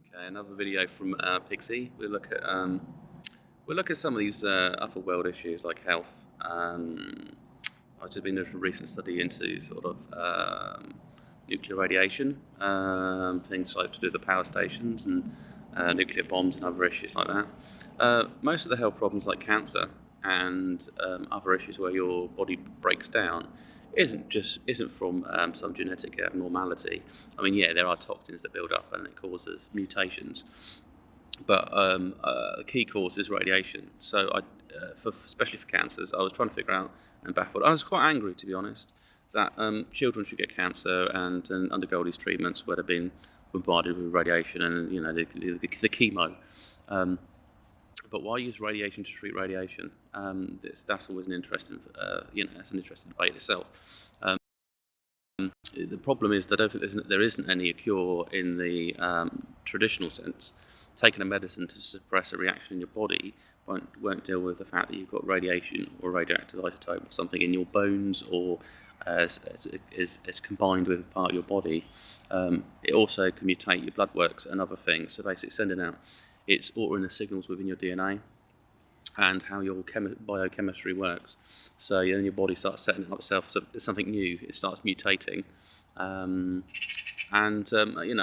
Okay, another video from Pixie. We'll look at some of these other world issues like health. I've just been doing a recent study into sort of nuclear radiation, things like to do with the power stations and nuclear bombs and other issues like that. Most of the health problems like cancer and other issues where your body breaks down isn't from some genetic abnormality. I mean, yeah, there are toxins that build up and it causes mutations, but the key cause is radiation. So, especially for cancers, I was trying to figure out and baffled. I was quite angry, to be honest, that children should get cancer and undergo these treatments where they've been bombarded with radiation and the chemo. But why use radiation to treat radiation? That's always an interesting, that's an interesting debate itself. The problem is that I don't think there isn't any cure in the traditional sense. Taking a medicine to suppress a reaction in your body won't deal with the fact that you've got radiation or radioactive isotope or something in your bones or is combined with a part of your body. It also can mutate your blood works and other things. So basically sending out, it's altering the signals within your DNA and how your biochemistry works. So then your body starts setting up itself, so it's something new, it starts mutating.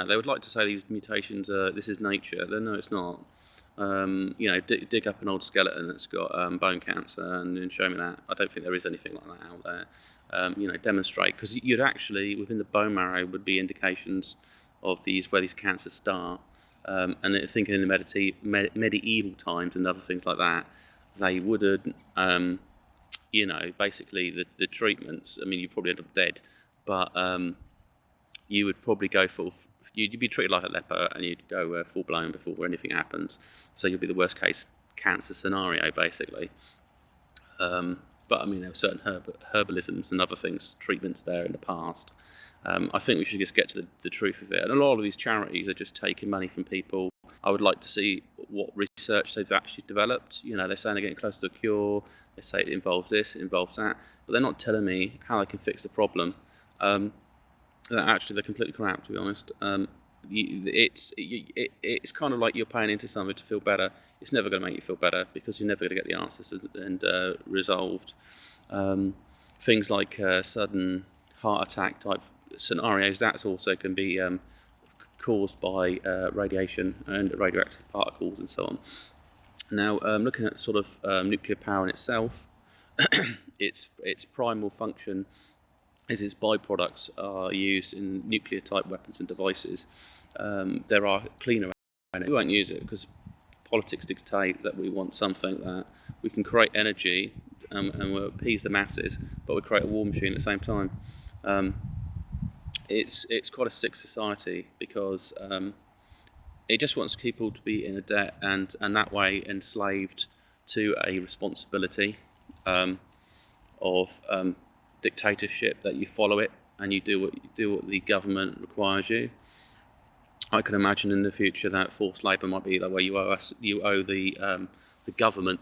They would like to say these mutations this is nature. Then no, it's not. Dig up an old skeleton that's got bone cancer and show me that. I don't think there is anything like that out there. Demonstrate, because you'd actually, within the bone marrow would be indications of where these cancers start. And thinking in the medieval times and other things like that, they wouldn't, basically the treatments, I mean, you probably end up dead, but you would probably go you'd be treated like a leper and you'd go full blown before anything happens. So you'd be the worst case cancer scenario, basically. But I mean, there were certain herbalisms and other things, treatments there in the past. I think we should just get to the truth of it. And a lot of these charities are just taking money from people. I would like to see what research they've actually developed. They're saying they're getting close to a cure. They say it involves this, it involves that. But they're not telling me how they can fix the problem. Actually, they're completely crap, to be honest. It's kind of like you're paying into something to feel better. It's never going to make you feel better because you're never going to get the answers and resolved. Things like sudden heart attack type scenarios, that's also can be caused by radiation and radioactive particles and so on. Now, looking at sort of nuclear power in itself, its primal function is its byproducts are used in nuclear type weapons and devices. There are cleaner energy. We won't use it because politics dictate that we want something that we can create energy and we'll appease the masses, but we create a war machine at the same time. It's quite a sick society because it just wants people to be in a debt and that way enslaved to a responsibility of dictatorship, that you follow it and you do what the government requires you. I can imagine in the future that forced labour might be like where you owe the government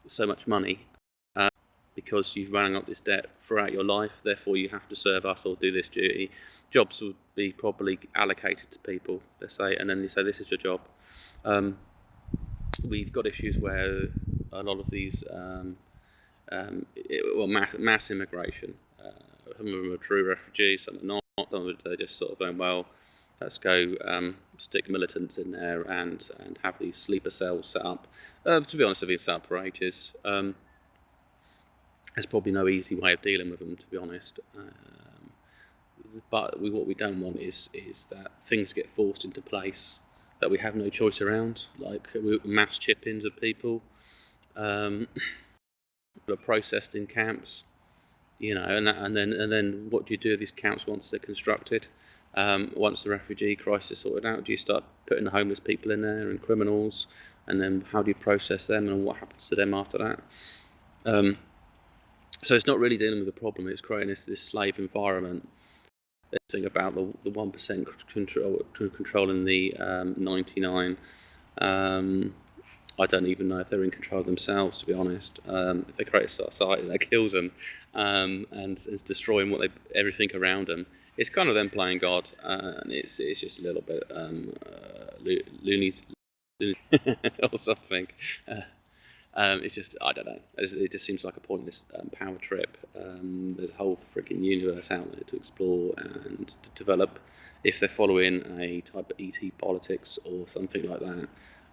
so much money because you've run up this debt throughout your life, therefore you have to serve us or do this duty. Jobs would be probably allocated to people, and then they say this is your job. We've got issues where a lot of these mass immigration. Some of them are true refugees, some are not. Some of them are just sort of going, well, let's go stick militants in there and have these sleeper cells set up. To be honest, I've been set up for ages. There's probably no easy way of dealing with them, to be honest. But what we don't want is that things get forced into place that we have no choice around, like mass chip-ins of people. Are processed in camps, and then what do you do with these camps once they're constructed? Once the refugee crisis is sorted out, do you start putting the homeless people in there and criminals, and then how do you process them and what happens to them after that? So it's not really dealing with the problem, it's creating this slave environment. The thing about the 1% controlling the 99%. I don't even know if they're in control of themselves, to be honest. If they create a society that kills them and is destroying everything around them, it's kind of them playing God, and it's just a little bit loony or something. It's just, I don't know. It just seems like a pointless power trip. There's a whole freaking universe out there to explore and to develop. If they're following a type of ET politics or something like that,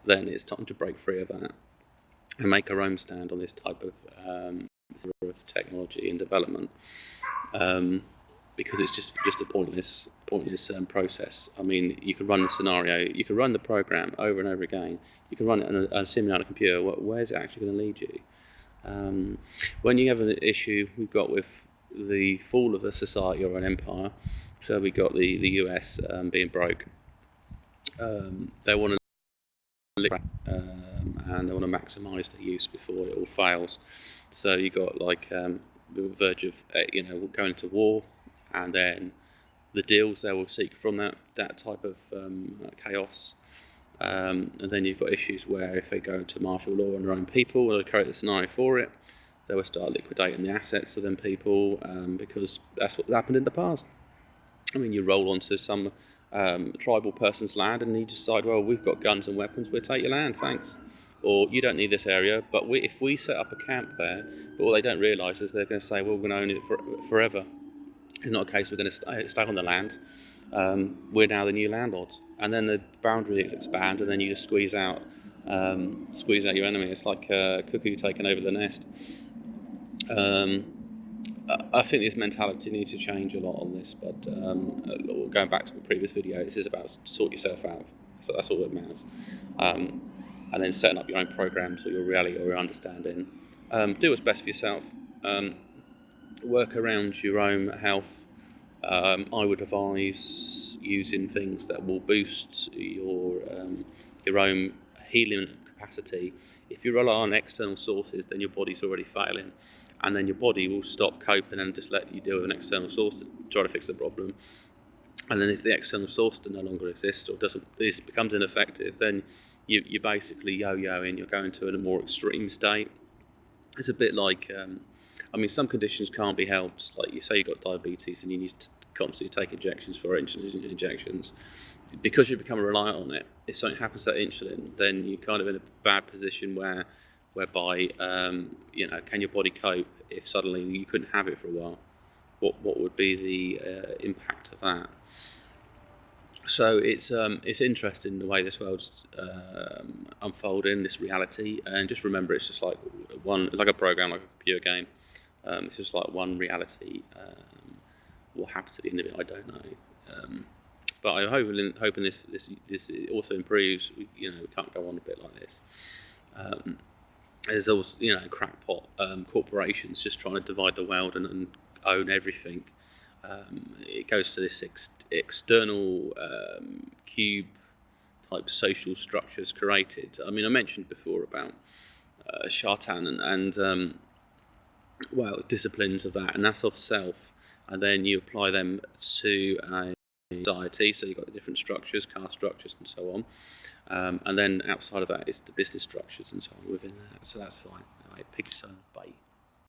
then it's time to break free of that and make our own stand on this type of technology and development. Because it's just a pointless process. I mean, you can run the scenario, you can run the program over and over again. You can run it on a simulator computer. Where's it actually going to lead you? When you have an issue we've got with the fall of a society or an empire, so we got the US being broke. They want to and they want to maximise their use before it all fails. So you got like the verge of going to war, and then the deals they will seek from that type of chaos. And then you've got issues where if they go to martial law on their own people, they'll create the scenario for it. They will start liquidating the assets of them people because that's what happened in the past. I mean, you roll onto some tribal person's land and you decide, well, we've got guns and weapons, we'll take your land, thanks. Or you don't need this area, but if we set up a camp there, but what they don't realise is they're going to say, well, we're going to own it forever. It's not a case we're going to stay on the land. We're now the new landlords, and then the boundaries expand, and then you just squeeze out your enemy. It's like a cuckoo taking over the nest. I think this mentality needs to change a lot on this, but going back to my previous video, this is about sort yourself out. So that's all that matters. And then setting up your own programs or your reality or your understanding. Do what's best for yourself. Work around your own health. I would advise using things that will boost your own healing capacity. If you rely on external sources, then your body's already failing, and then your body will stop coping and just let you deal with an external source to try to fix the problem. And then if the external source no longer exists or becomes ineffective, then you're basically yo-yoing. You're going to a more extreme state. It's a bit like, some conditions can't be helped. Like you say, you've got diabetes and you need to constantly take injections for injections. Because you become reliant on it, if something happens to that insulin, then you're kind of in a bad position whereby can your body cope if suddenly you couldn't have it for a while? What would be the impact of that? So it's interesting the way this world's unfolding, this reality, and just remember it's just like a program, like a computer game. It's just like one reality. What happens at the end of it, I don't know. But I'm hoping this also improves. We can't go on a bit like this. There's also crackpot corporations just trying to divide the world and own everything. It goes to this external cube type social structures created. I mean, I mentioned before about Shartan and disciplines of that, and that's of self, and then you apply them to a society. So you've got the different structures, caste structures, and so on. And then outside of that is the business structures and so on within that. So that's fine. All right, pick yourself. Bye.